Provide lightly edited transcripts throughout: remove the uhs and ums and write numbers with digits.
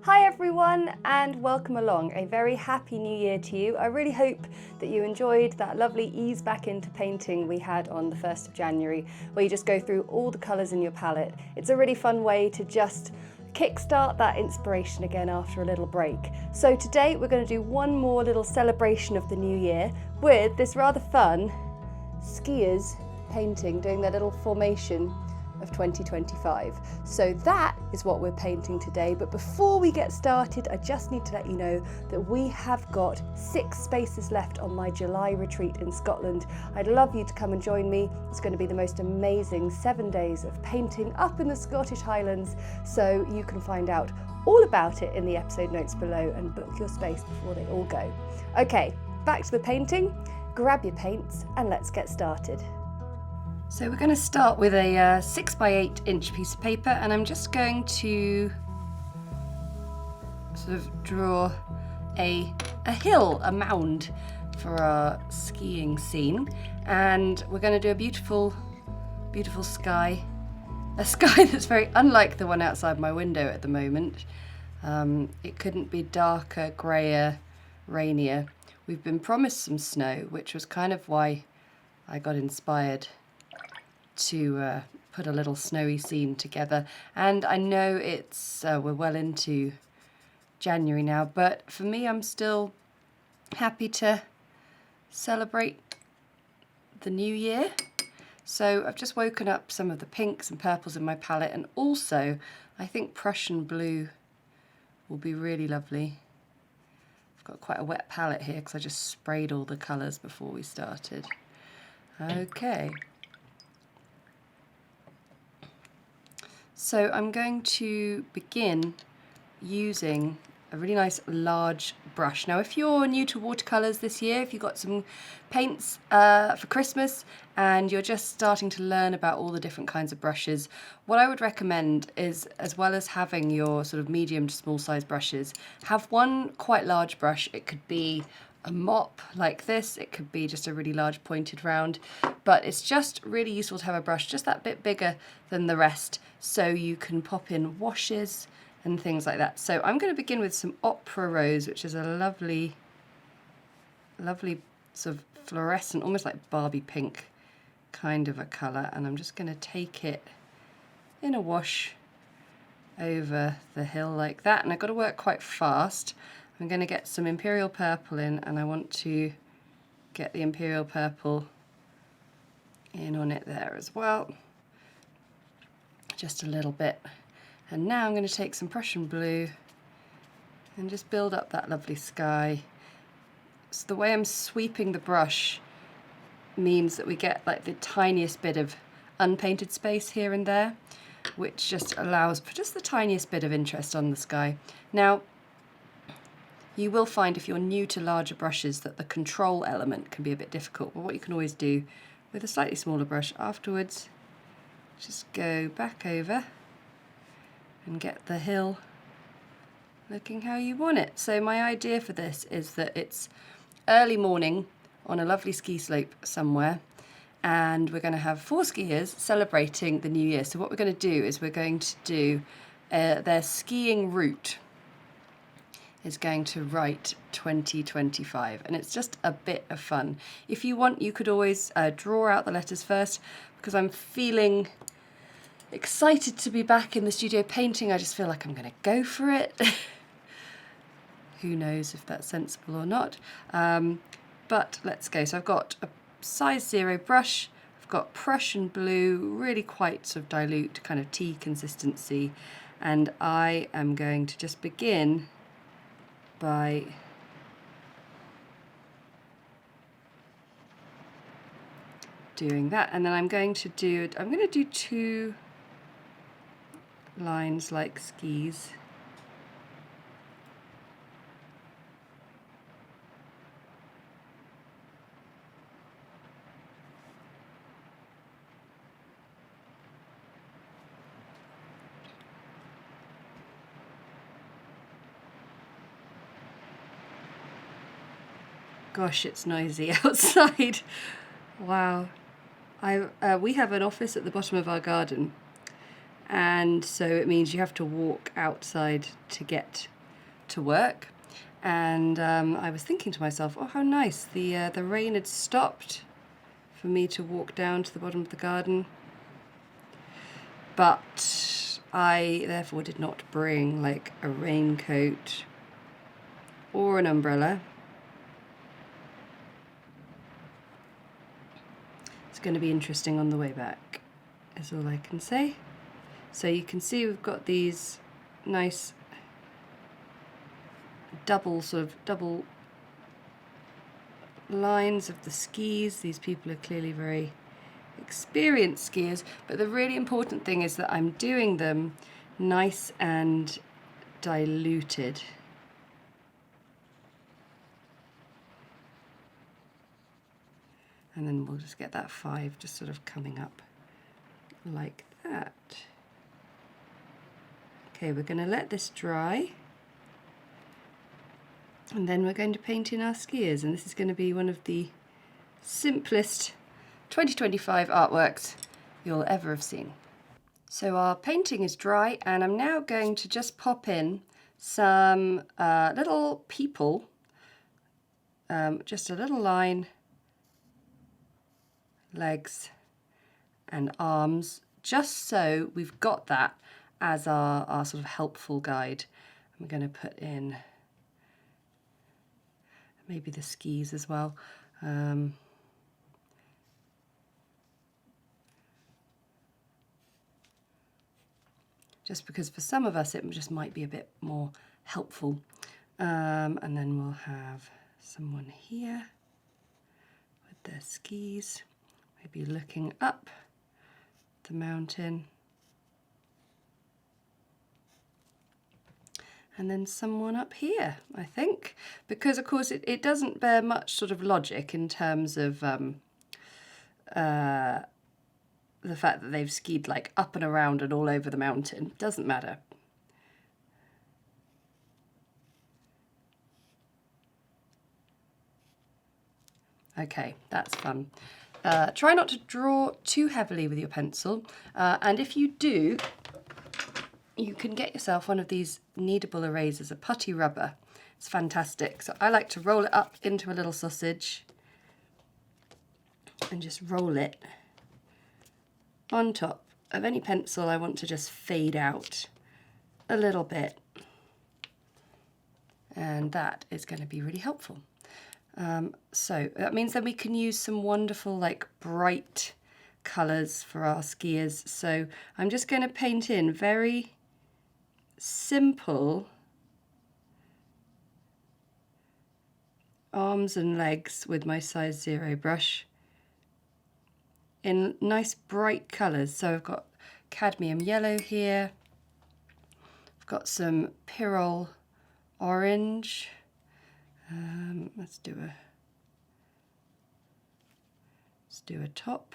Hi everyone and welcome along. A very happy new year to you. I really hope that you enjoyed that lovely ease back into painting we had on the 1st of January, where you just go through all the colours in your palette. It's a really fun way to just kickstart that inspiration again after a little break. So today we're going to do one more little celebration of the new year with this rather fun skiers painting, doing their little formation of 2025. So that is what we're painting today. But before we get started, I just need to let you know that we have got 6 spaces left on my July retreat in Scotland. I'd love you to come and join me. It's going to be the most amazing 7 days of painting up in the Scottish Highlands. So you can find out all about it in the episode notes below and book your space before they all go. Okay, back to the painting. Grab your paints and let's get started. So we're going to start with a 6 by 8 inch piece of paper, and I'm just going to sort of draw a hill, a mound for our skiing scene, and we're going to do a beautiful sky, a sky that's very unlike the one outside my window at the moment. It couldn't be darker, greyer, rainier. We've been promised some snow, which was kind of why I got inspired to put a little snowy scene together. And I know it's we're well into January now, but for me I'm still happy to celebrate the new year. So I've just woken up some of the pinks and purples in my palette, and also I think Prussian blue will be really lovely. I've got quite a wet palette here because I just sprayed all the colours before we started. Okay. So I'm going to begin using a really nice large brush. Now, if you're new to watercolours this year, if you've got some paints for Christmas and you're just starting to learn about all the different kinds of brushes, what I would recommend is, as well as having your sort of medium to small size brushes, have one quite large brush. It could be a mop like this, it could be just a really large pointed round, but it's just really useful to have a brush just that bit bigger than the rest so you can pop in washes and things like that. So I'm going to begin with some Opera Rose, which is a lovely sort of fluorescent, almost like Barbie pink kind of a colour, and I'm just going to take it in a wash over the hill like that, and I've got to work quite fast. I'm going to get some Imperial Purple in, and I want to get the Imperial Purple in on it there as well. Just a little bit. And now I'm going to take some Prussian blue and just build up that lovely sky. So the way I'm sweeping the brush means that we get like the tiniest bit of unpainted space here and there, which just allows for just the tiniest bit of interest on the sky. Now, you will find if you're new to larger brushes that the control element can be a bit difficult, but what you can always do with a slightly smaller brush afterwards, just go back over and get the hill looking how you want it. So my idea for this is that it's early morning on a lovely ski slope somewhere, and we're going to have 4 skiers celebrating the new year. So what we're going to do is we're going to do their skiing route is going to write 2025, and it's just a bit of fun. If you want, you could always draw out the letters first, because I'm feeling excited to be back in the studio painting. I just feel like I'm going to go for it. Who knows if that's sensible or not, but let's go. So I've got a size 0 brush, I've got Prussian blue, really quite sort of dilute kind of tea consistency, and I am going to just begin by doing that, and then I'm going to do 2 lines like skis. Gosh, it's noisy outside. Wow. We have an office at the bottom of our garden, and so it means you have to walk outside to get to work, and I was thinking to myself, oh, how nice, the rain had stopped for me to walk down to the bottom of the garden, but I therefore did not bring like a raincoat or an umbrella. It's going to be interesting on the way back, is all I can say. So you can see we've got these nice double lines of the skis. These people are clearly very experienced skiers, but the really important thing is that I'm doing them nice and diluted. And then we'll just get that 5 just sort of coming up like that. Okay, we're going to let this dry, and then we're going to paint in our skiers, and this is going to be one of the simplest 2025 artworks you'll ever have seen. So our painting is dry, and I'm now going to just pop in some little people, just a little line, legs and arms, just so we've got that as our sort of helpful guide. I'm going to put in maybe the skis as well. Just because for some of us it just might be a bit more helpful. And then we'll have someone here with their skis, maybe looking up the mountain. And then someone up here, I think, because of course it doesn't bear much sort of logic in terms of the fact that they've skied like up and around and all over the mountain. Doesn't matter. Okay, that's fun. Try not to draw too heavily with your pencil, and if you do, you can get yourself one of these kneadable erasers, a putty rubber. It's fantastic. So I like to roll it up into a little sausage and just roll it on top of any pencil I want to just fade out a little bit. And that is going to be really helpful. So that means that we can use some wonderful, like, bright colours for our skiers. So I'm just going to paint in very simple arms and legs with my size 0 brush in nice bright colours. So I've got cadmium yellow here, I've got some pyrrole orange. Let's do a top.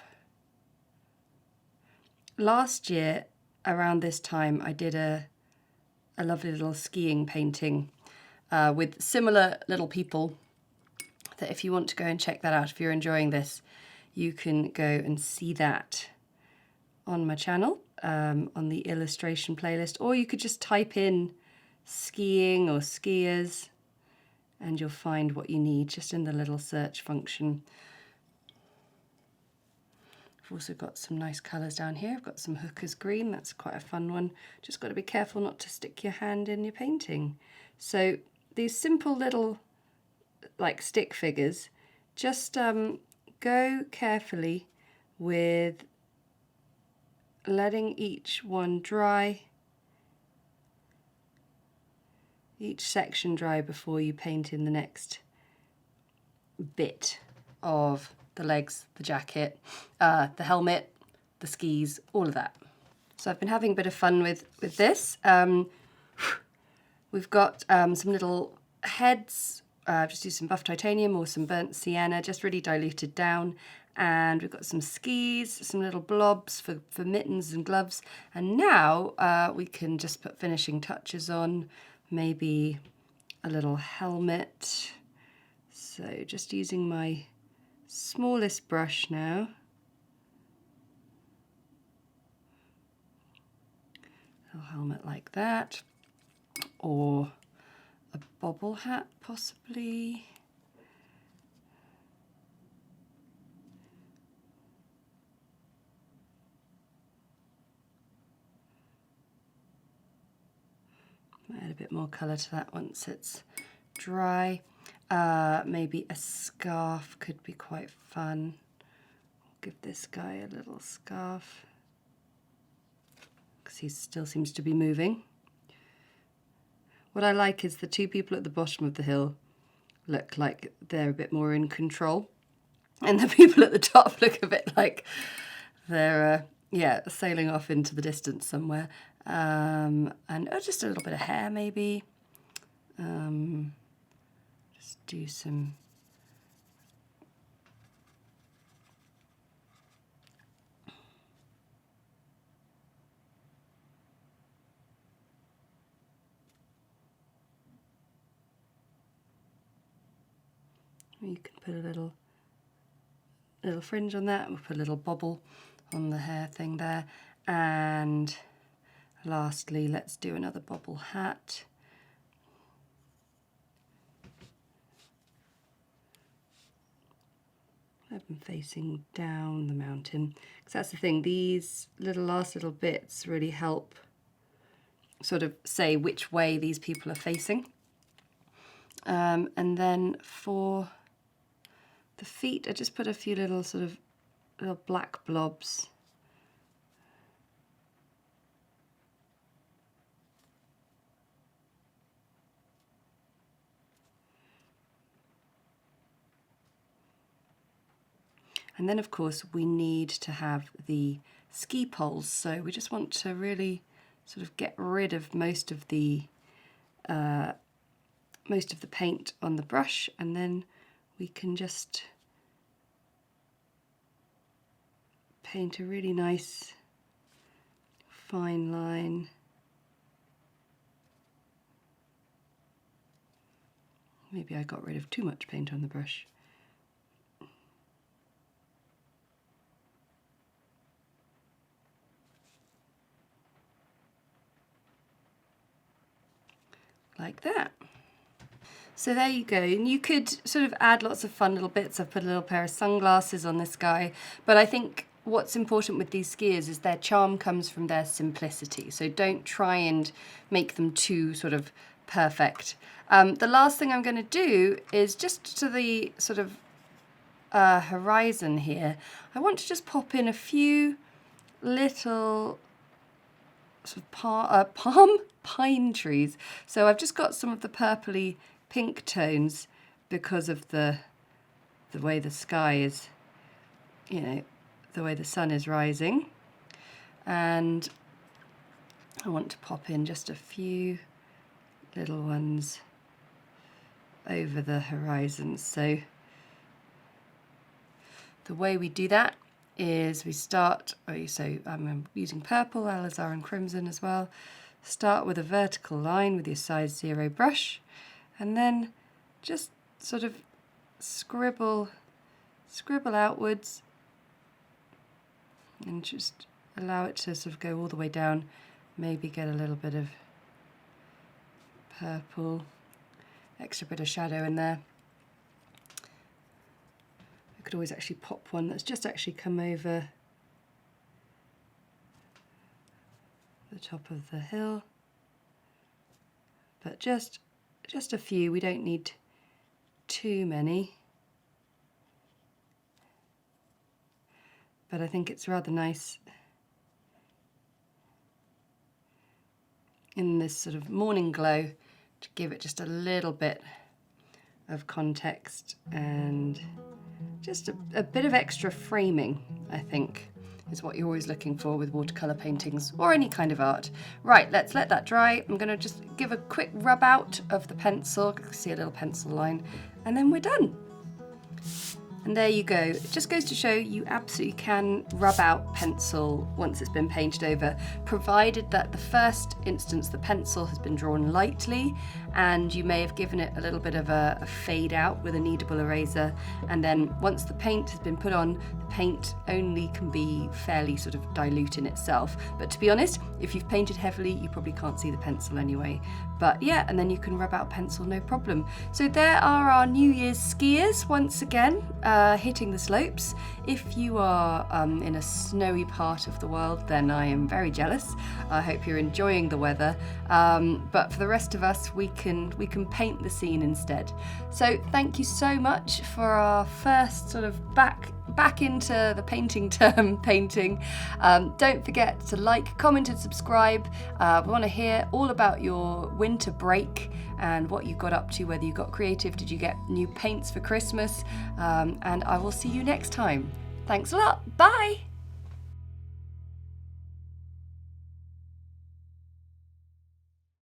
Last year around this time I did a lovely little skiing painting with similar little people, that if you want to go and check that out, if you're enjoying this, you can go and see that on my channel, on the illustration playlist, or you could just type in skiing or skiers and you'll find what you need just in the little search function. I've also got some nice colours down here. I've got some hooker's green, that's quite a fun one. Just got to be careful not to stick your hand in your painting. So these simple little like stick figures, just go carefully with letting each one dry, each section dry before you paint in the next bit of the legs, the jacket, the helmet, the skis, all of that. So I've been having a bit of fun with this. We've got some little heads. Just use some buff titanium or some burnt sienna, just really diluted down. And we've got some skis, some little blobs for mittens and gloves. And now we can just put finishing touches on, maybe a little helmet. So just using my smallest brush now. A little helmet like that. Or a bobble hat possibly. Add a bit more colour to that once it's dry. Maybe a scarf could be quite fun. Give this guy a little scarf because he still seems to be moving. What I like is the two people at the bottom of the hill look like they're a bit more in control, and the people at the top look a bit like they're yeah, sailing off into the distance somewhere. And just a little bit of hair maybe. Just do some you can put a little fringe on that. We'll put a little bobble on the hair thing there. And lastly, let's do another bobble hat. I've been facing down the mountain, because that's the thing, these last little bits really help sort of say which way these people are facing. And then for the feet, I just put a few little sort of little black blobs. And then of course we need to have the ski poles, so we just want to really sort of get rid of most of the paint on the brush, and then we can just paint a really nice fine line. Maybe I got rid of too much paint on the brush. Like that. So there you go, and you could sort of add lots of fun little bits. I've put a little pair of sunglasses on this guy, but I think what's important with these skiers is their charm comes from their simplicity, so don't try and make them too sort of perfect. The last thing I'm going to do is just to the sort of horizon here, I want to just pop in a few little sort of palm pine trees. So I've just got some of the purpley pink tones because of the way the sky is, you know, the way the sun is rising. And I want to pop in just a few little ones over the horizon. So the way we do that is we start, so I'm using purple, alizarin crimson as well. Start with a vertical line with your size 0 brush, and then just sort of scribble outwards and just allow it to sort of go all the way down. Maybe get a little bit of purple, extra bit of shadow in there. I could always actually pop one that's just actually come over the top of the hill, but just a few. We don't need too many, but I think it's rather nice in this sort of morning glow to give it just a little bit of context and just a bit of extra framing, I think, is what you're always looking for with watercolour paintings or any kind of art. Right, let's let that dry. I'm going to just give a quick rub out of the pencil. You can see a little pencil line, and then we're done. And there you go. It just goes to show you absolutely can rub out pencil once it's been painted over, provided that the first instance the pencil has been drawn lightly and you may have given it a little bit of a fade out with a kneadable eraser, and then once the paint has been put on, the paint only can be fairly sort of dilute in itself. But to be honest, if you've painted heavily, you probably can't see the pencil anyway. But yeah, and then you can rub out pencil, no problem. So there are our New Year's skiers once again, hitting the slopes. If you are in a snowy part of the world, then I am very jealous. I hope you're enjoying the weather. But for the rest of us, we can paint the scene instead. So thank you so much for our first sort of back into the painting term, painting. Don't forget to like, comment and subscribe. We want to hear all about your winter break and what you got up to, whether you got creative, did you get new paints for Christmas, and I will see you next time. Thanks a lot.